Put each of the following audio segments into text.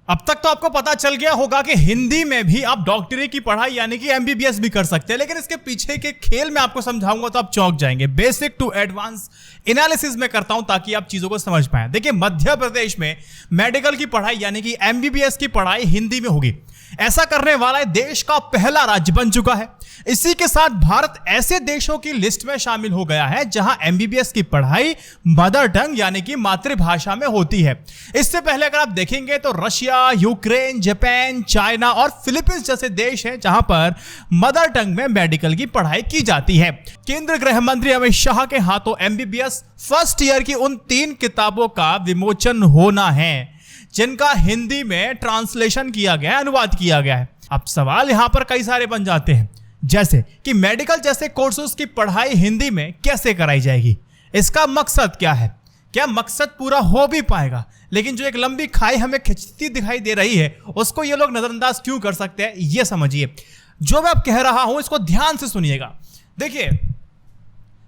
अब तक तो आपको पता चल गया होगा कि हिंदी में भी आप डॉक्टरी की पढ़ाई यानी कि एमबीबीएस भी कर सकते हैं, लेकिन इसके पीछे के खेल में आपको समझाऊंगा तो आप चौंक जाएंगे। बेसिक टू एडवांस एनालिसिस में करता हूं ताकि आप चीजों को समझ पाएं। देखिए, मध्य प्रदेश में मेडिकल की पढ़ाई यानी कि एमबीबीएस की पढ़ाई हिंदी में होगी। ऐसा करने वाला देश का पहला राज्य बन चुका है। इसी के साथ भारत ऐसे देशों की लिस्ट में शामिल हो गया है जहां एमबीबीएस की पढ़ाई मदर टंग यानी कि मातृभाषा में होती है। इससे पहले अगर आप देखेंगे तो रशिया, यूक्रेन, जापान, चाइना और फिलीपींस जैसे देश हैं जहां पर मदर टंग में मेडिकल की पढ़ाई की जाती है। केंद्रीय गृह मंत्री अमित शाह के हाथों एमबीबीएस फर्स्ट ईयर की उन 3 किताबों का विमोचन होना है जिनका हिंदी में ट्रांसलेशन किया गया है, अनुवाद किया गया है। अब सवाल यहां पर कई सारे बन जाते हैं, जैसे कि मेडिकल जैसे कोर्सेज की पढ़ाई हिंदी में कैसे कराई जाएगी, इसका मकसद क्या है, क्या मकसद पूरा हो भी पाएगा, लेकिन जो एक लंबी खाई हमें खिंचती दिखाई दे रही है उसको ये लोग नजरअंदाज क्यों कर सकते हैं, ये समझिए। जो मैं अब कह रहा हूं इसको ध्यान से सुनिएगा। देखिए,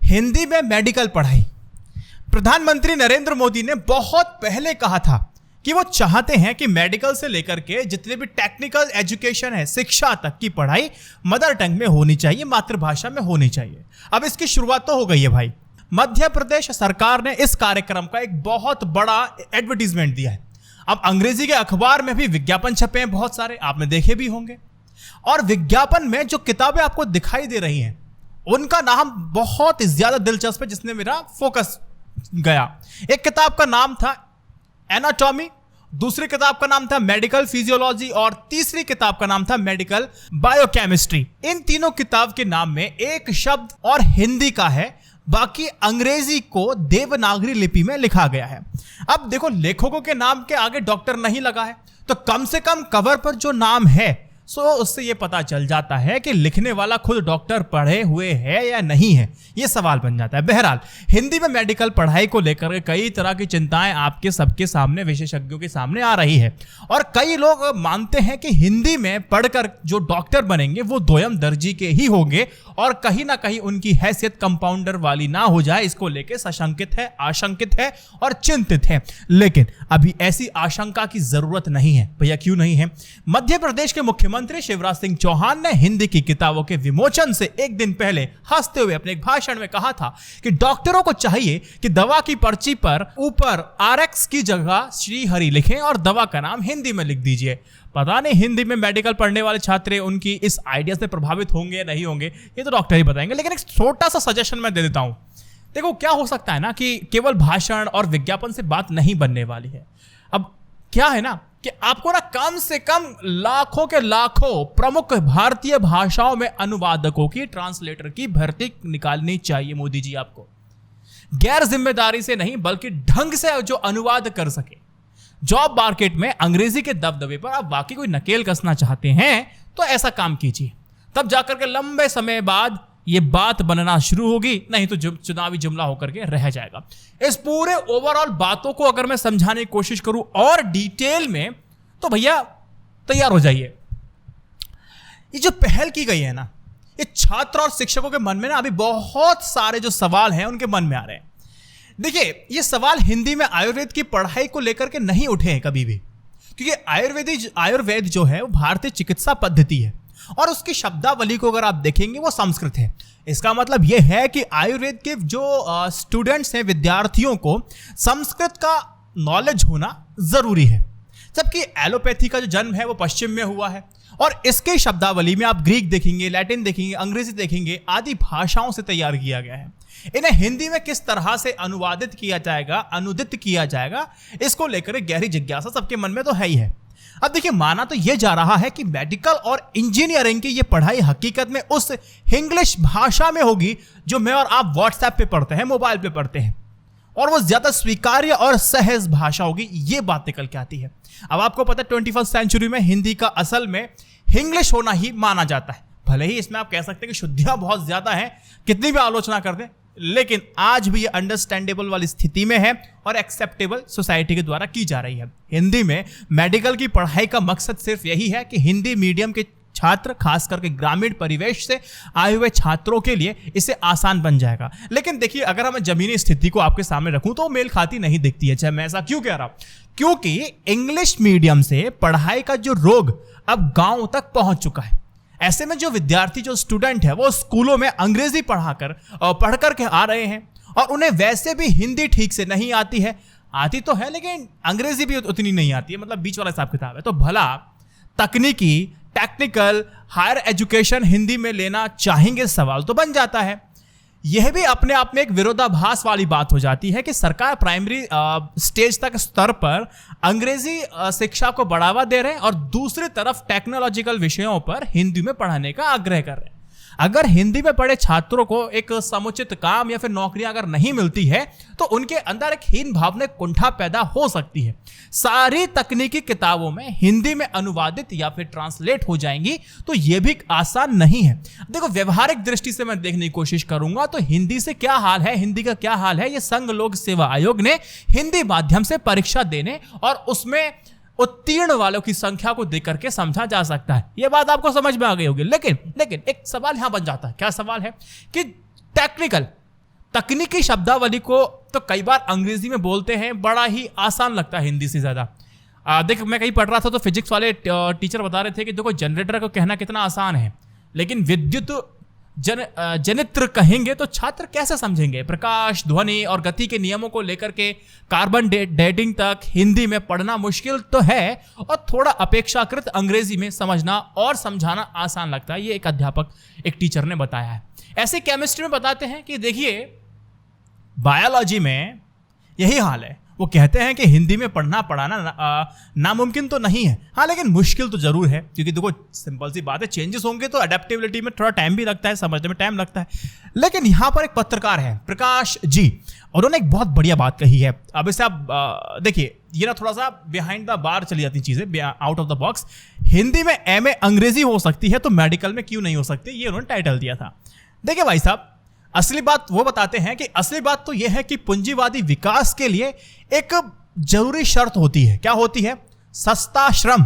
हिंदी में मेडिकल पढ़ाई प्रधानमंत्री नरेंद्र मोदी ने बहुत पहले कहा था कि वो चाहते हैं कि मेडिकल से लेकर के जितने भी टेक्निकल एजुकेशन है, शिक्षा तक की पढ़ाई मदर टंग में होनी चाहिए, मातृभाषा में होनी चाहिए। अब इसकी शुरुआत तो हो गई है भाई। मध्य प्रदेश सरकार ने इस कार्यक्रम का एक बहुत बड़ा एडवर्टीजमेंट दिया है। अब अंग्रेजी के अखबार में भी विज्ञापन छपे हैं बहुत सारे, आपने देखे भी होंगे। और विज्ञापन में जो किताबें आपको दिखाई दे रही हैं उनका नाम बहुत ज्यादा दिलचस्प है, जिसने मेरा फोकस गया। एक किताब का नाम था एनाटॉमी, दूसरी किताब का नाम था मेडिकल फिजियोलॉजी और तीसरी किताब का नाम था मेडिकल बायोकेमिस्ट्री। इन तीनों किताब के नाम में एक शब्द और हिंदी का है, बाकी अंग्रेजी को देवनागरी लिपि में लिखा गया है। अब देखो, लेखकों के नाम के आगे डॉक्टर नहीं लगा है, तो कम से कम कवर पर जो नाम है सो उससे यह पता चल जाता है कि लिखने वाला खुद डॉक्टर पढ़े हुए है या नहीं है, यह सवाल बन जाता है। बहरहाल, हिंदी में मेडिकल पढ़ाई को लेकर कई तरह की चिंताएं आपके सबके सामने, विशेषज्ञों के सामने आ रही है। और कई लोग मानते हैं कि हिंदी में पढ़कर जो डॉक्टर बनेंगे वो दोयम दर्जी के ही होंगे और कहीं ना कहीं उनकी हैसियत कंपाउंडर वाली ना हो जाए, इसको लेकर सशंकित है, आशंकित है और चिंतित है। लेकिन अभी ऐसी आशंका की जरूरत नहीं है। भैया क्यों नहीं है? मध्य प्रदेश के मुख्यमंत्री शिवराज सिंह चौहान ने हिंदी की किताबों के विमोचन से एक दिन पहले हंसते हुए अपने एक भाषण में कहा था कि डॉक्टरों को चाहिए कि दवा की पर्ची पर ऊपर आरएक्स की जगह श्री हरि लिखें और दवा का नाम हिंदी में लिख दीजिए। पता नहीं हिंदी में मेडिकल पढ़ने वाले छात्र उनकी इस आइडिया से प्रभावित होंगे या नहीं होंगे, ये तो डॉक्टर ही बताएंगे। लेकिन एक छोटा सा सजेशन मैं दे देता हूं। देखो, क्या हो सकता है ना कि केवल भाषण और विज्ञापन से बात नहीं बनने वाली है। अब क्या है ना कि आपको ना कम से कम लाखों के लाखों प्रमुख भारतीय भाषाओं में अनुवादकों की, ट्रांसलेटर की भर्ती निकालनी चाहिए। मोदी जी आपको गैर जिम्मेदारी से नहीं बल्कि ढंग से जो अनुवाद कर सके। जॉब मार्केट में अंग्रेजी के दबदबे पर आप वाकई कोई नकेल कसना चाहते हैं तो ऐसा काम कीजिए, तब जाकर के लंबे समय बाद ये बात बनना शुरू होगी, नहीं तो चुनावी जुमला होकर के रह जाएगा। इस पूरे ओवरऑल बातों को अगर मैं समझाने की कोशिश करूं और डिटेल में, तो भैया तैयार हो जाइए। ये जो पहल की गई है ना, ये छात्र और शिक्षकों के मन में ना अभी बहुत सारे जो सवाल हैं उनके मन में आ रहे हैं। देखिए, ये सवाल हिंदी में आयुर्वेद की पढ़ाई को लेकर के नहीं उठे हैं कभी भी, क्योंकि आयुर्वेद जो है वो भारतीय चिकित्सा पद्धति है और उसकी शब्दावली को अगर आप देखेंगे वो संस्कृत है। इसका मतलब यह है कि आयुर्वेद के जो स्टूडेंट्स हैं, विद्यार्थियों को संस्कृत का नॉलेज होना जरूरी है, जबकि एलोपैथी का जो जन्म है वो पश्चिम में हुआ है और इसके शब्दावली में आप ग्रीक देखेंगे, लैटिन देखेंगे, अंग्रेजी देखेंगे, आदि भाषाओं से तैयार किया गया है। इन्हें हिंदी में किस तरह से अनुवादित किया जाएगा, अनुदित किया जाएगा, इसको लेकर गहरी जिज्ञासा सबके मन में तो है ही है। अब देखिए, माना तो यह जा रहा है कि मेडिकल और इंजीनियरिंग की यह पढ़ाई हकीकत में उस इंग्लिश भाषा में होगी जो मैं और आप व्हाट्सएप पे पढ़ते हैं, मोबाइल पे पढ़ते हैं, और वो ज्यादा स्वीकार्य और सहज भाषा होगी। ये बात निकल के आती है। अब आपको पता है 21st सेंचुरी में हिंदी का असल में इंग्लिश होना ही माना जाता है। भले ही इसमें आप कह सकते हैं कि शुद्धियां बहुत ज्यादा हैं, कितनी भी आलोचना कर दें, लेकिन आज भी ये अंडरस्टैंडेबल वाली स्थिति में है और एक्सेप्टेबल सोसाइटी के द्वारा की जा रही है। हिंदी में मेडिकल की पढ़ाई का मकसद सिर्फ यही है कि हिंदी मीडियम के छात्र, खास करके ग्रामीण परिवेश से आए हुए छात्रों के लिए इससे आसान बन जाएगा। लेकिन देखिए, अगर मैं जमीनी स्थिति को आपके सामने रखूं तो मेल खाती नहीं दिखती है। चाहे मैं ऐसा क्यों कह रहा हूं? क्योंकि इंग्लिश मीडियम से पढ़ाई का जो रोग अब गांव तक पहुंच चुका है। ऐसे में जो विद्यार्थी, जो स्टूडेंट है, वो स्कूलों में अंग्रेजी पढ़ करके आ रहे हैं और उन्हें वैसे भी हिंदी ठीक से नहीं आती है। आती तो है लेकिन अंग्रेजी भी उतनी नहीं आती है, मतलब बीच वाला हिसाब किताब है। तो भला तकनीकी, टेक्निकल, हायर एजुकेशन हिंदी में लेना चाहेंगे, सवाल तो बन जाता है। यह भी अपने आप में एक विरोधाभास वाली बात हो जाती है कि सरकार प्राइमरी स्टेज तक स्तर पर अंग्रेजी शिक्षा को बढ़ावा दे रहे हैं और दूसरी तरफ टेक्नोलॉजिकल विषयों पर हिंदी में पढ़ाने का आग्रह कर रहे हैं। अगर हिंदी में पढ़े छात्रों को एक समुचित काम या फिर नौकरियां अगर नहीं मिलती है तो उनके अंदर एक हीन भावना, कुंठा पैदा हो सकती है। सारी तकनीकी किताबों में हिंदी में अनुवादित या फिर ट्रांसलेट हो जाएंगी तो यह भी आसान नहीं है। देखो, व्यवहारिक दृष्टि से मैं देखने की कोशिश करूंगा तो हिंदी से क्या हाल है, हिंदी का क्या हाल है, यह संघ लोक सेवा आयोग ने हिंदी माध्यम से परीक्षा देने और उसमें उत्तीर्ण वालों की संख्या को देख करके समझा जा सकता है। यह बात आपको समझ में आ गई होगी। लेकिन एक सवाल यहां बन जाता है। क्या सवाल है कि तकनीकी शब्दावली को तो कई बार अंग्रेजी में बोलते हैं, बड़ा ही आसान लगता है हिंदी से ज्यादा। देख, मैं कहीं पढ़ रहा था तो फिजिक्स वाले टीचर बता रहे थे कि देखो, जनरेटर को कहना कितना आसान है, लेकिन विद्युत जनित्र कहेंगे तो छात्र कैसे समझेंगे। प्रकाश, ध्वनि और गति के नियमों को लेकर के कार्बन डेटिंग तक हिंदी में पढ़ना मुश्किल तो है और थोड़ा अपेक्षाकृत अंग्रेजी में समझना और समझाना आसान लगता है। ये एक अध्यापक, एक टीचर ने बताया है। ऐसे केमिस्ट्री में बताते हैं कि देखिए, बायोलॉजी में यही हाल है। वो कहते हैं कि हिंदी में पढ़ना पढ़ाना नामुमकिन तो नहीं है, हाँ, लेकिन मुश्किल तो जरूर है। क्योंकि देखो, सिंपल सी बात है, चेंजेस होंगे तो अडेप्टेबिलिटी में थोड़ा टाइम भी लगता है, समझने में टाइम लगता है। लेकिन यहां पर एक पत्रकार है, प्रकाश जी, उन्होंने एक बहुत बढ़िया बात कही है। अब इसे आप देखिए, ये ना थोड़ा सा बिहाइंड द बार चली जाती चीजें, out of the box. Hindi में एमए अंग्रेजी हो सकती है तो मेडिकल में क्यों नहीं हो सकती, ये उन्होंने टाइटल दिया था। देखिए भाई साहब, असली बात वो बताते हैं कि असली बात तो यह है कि पूंजीवादी विकास के लिए एक जरूरी शर्त होती है। क्या होती है? सस्ता श्रम,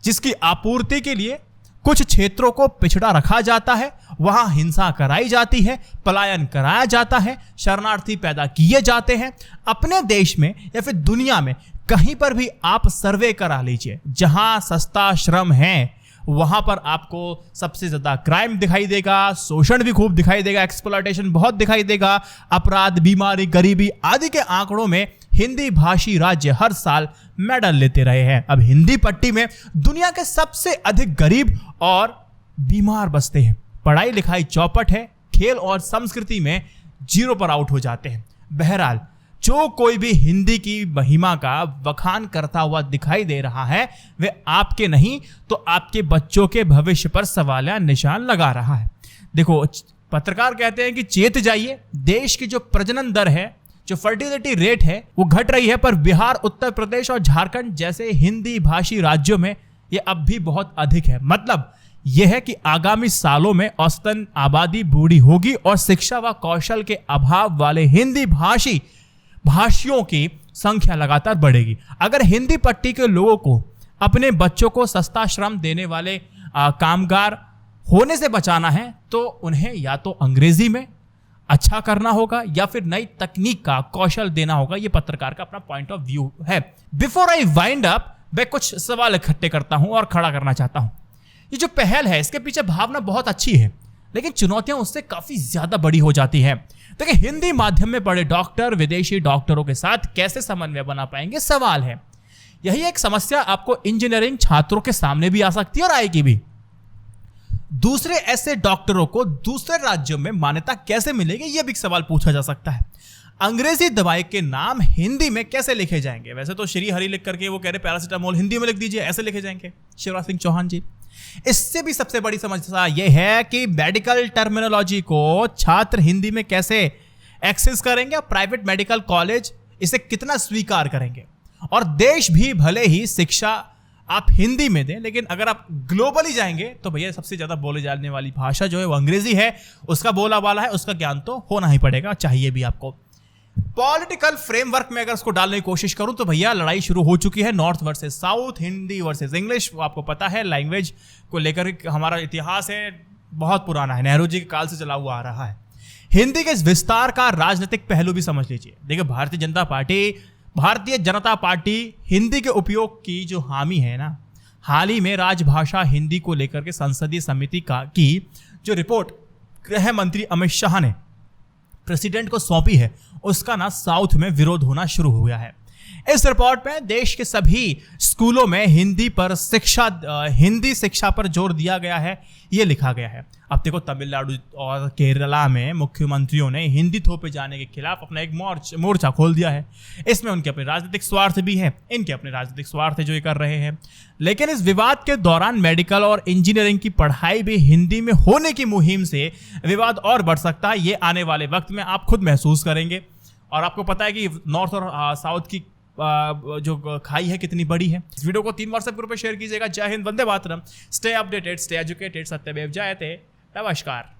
जिसकी आपूर्ति के लिए कुछ क्षेत्रों को पिछड़ा रखा जाता है, वहां हिंसा कराई जाती है, पलायन कराया जाता है, शरणार्थी पैदा किए जाते हैं। अपने देश में या फिर दुनिया में कहीं पर भी आप सर्वे करा लीजिए, जहां सस्ता श्रम है वहां पर आपको सबसे ज्यादा क्राइम दिखाई देगा, शोषण भी खूब दिखाई देगा, एक्सप्लॉयटेशन बहुत दिखाई देगा, अपराध, बीमारी, गरीबी आदि के आंकड़ों में हिंदी भाषी राज्य हर साल मेडल लेते रहे हैं। अब हिंदी पट्टी में दुनिया के सबसे अधिक गरीब और बीमार बसते हैं। पढ़ाई लिखाई चौपट है, खेल और संस्कृति में जीरो पर आउट हो जाते हैं। बहरहाल, जो कोई भी हिंदी की महिमा का बखान करता हुआ दिखाई दे रहा है, वे आपके नहीं तो आपके बच्चों के भविष्य पर सवालिया निशान लगा रहा है। देखो, पत्रकार कहते हैं कि चेत जाइए, देश की जो प्रजनन दर है, जो फर्टिलिटी रेट है, वो घट रही है, पर बिहार, उत्तर प्रदेश और झारखंड जैसे हिंदी भाषी राज्यों में ये अब भी बहुत अधिक है। मतलब यह है कि आगामी सालों में औसतन आबादी बूढ़ी होगी और शिक्षा व कौशल के अभाव वाले हिंदी भाषियों की संख्या लगातार बढ़ेगी। अगर हिंदी पट्टी के लोगों को अपने बच्चों को सस्ता श्रम देने वाले कामगार होने से बचाना है तो उन्हें या तो अंग्रेजी में अच्छा करना होगा या फिर नई तकनीक का कौशल देना होगा। यह पत्रकार का अपना पॉइंट ऑफ व्यू है। बिफोर आई वाइंड अप, मैं कुछ सवाल इकट्ठे करता हूं और खड़ा करना चाहता हूं। ये जो पहल है, इसके पीछे भावना बहुत अच्छी है, लेकिन चुनौतियां उससे काफी ज्यादा बड़ी हो जाती हैं। देखिए, हिंदी माध्यम में पढ़े डॉक्टर विदेशी डॉक्टरों के साथ कैसे समन्वय बना पाएंगे, सवाल है। यही एक समस्या आपको इंजीनियरिंग छात्रों के सामने भी आ सकती है और आएगी भी। दूसरे ऐसे डॉक्टरों को दूसरे राज्यों में मान्यता कैसे मिलेगी, यह भी एक सवाल पूछा जा सकता है। अंग्रेजी दवाई के नाम हिंदी में कैसे लिखे जाएंगे? वैसे तो श्री हरि लिख करके वो कह रहे पैरासिटामोल हिंदी में लिख दीजिए, ऐसे लिखे जाएंगे शिवराज सिंह चौहान जी। इससे भी सबसे बड़ी समस्या यह है कि मेडिकल टर्मिनोलॉजी को छात्र हिंदी में कैसे एक्सेस करेंगे, प्राइवेट मेडिकल कॉलेज इसे कितना स्वीकार करेंगे। और देश भी भले ही शिक्षा आप हिंदी में दें, लेकिन अगर आप ग्लोबली जाएंगे तो भैया सबसे ज्यादा बोले जाने वाली भाषा जो है वो अंग्रेजी है। उसका बोला वाला है, उसका ज्ञान तो होना ही पड़ेगा, चाहिए भी आपको। पॉलिटिकल फ्रेमवर्क में अगर उसको डालने की कोशिश करूं तो भैया लड़ाई शुरू हो चुकी है, north versus south, Hindi versus English. वो आपको पता है लैंग्वेज को लेकर हमारा इतिहास है बहुत पुराना है, नेहरू जी के काल से चला हुआ आ रहा है। हिंदी के इस विस्तार का राजनीतिक पहलू भी समझ लीजिए। देखिए भारतीय जनता पार्टी हिंदी के उपयोग की जो हामी है ना, हाल ही में राजभाषा हिंदी को लेकर के संसदीय समिति की जो रिपोर्ट गृह मंत्री अमित शाह ने प्रेसिडेंट को सौंपी है, उसका ना साउथ में विरोध होना शुरू हो गया है। इस रिपोर्ट में देश के सभी स्कूलों में हिंदी शिक्षा पर जोर दिया गया है, ये लिखा गया है। अब देखो तमिलनाडु और केरला में मुख्यमंत्रियों ने हिंदी थोपे जाने के खिलाफ अपना एक मोर्चा खोल दिया है। इसमें उनके अपने राजनीतिक स्वार्थ भी हैं, इनके अपने राजनीतिक स्वार्थ है जो ये कर रहे हैं। लेकिन इस विवाद के दौरान मेडिकल और इंजीनियरिंग की पढ़ाई भी हिंदी में होने की मुहिम से विवाद और बढ़ सकता है। ये आने वाले वक्त में आप खुद महसूस करेंगे। और आपको पता है कि नॉर्थ और साउथ की जो खाई है कितनी बड़ी है। इस वीडियो को 3 व्हाट्सएप ग्रुप में शेयर कीजिएगा। जय Hind, Vande Mataram, stay updated, stay educated, सत्यमेव जयते, नमस्कार।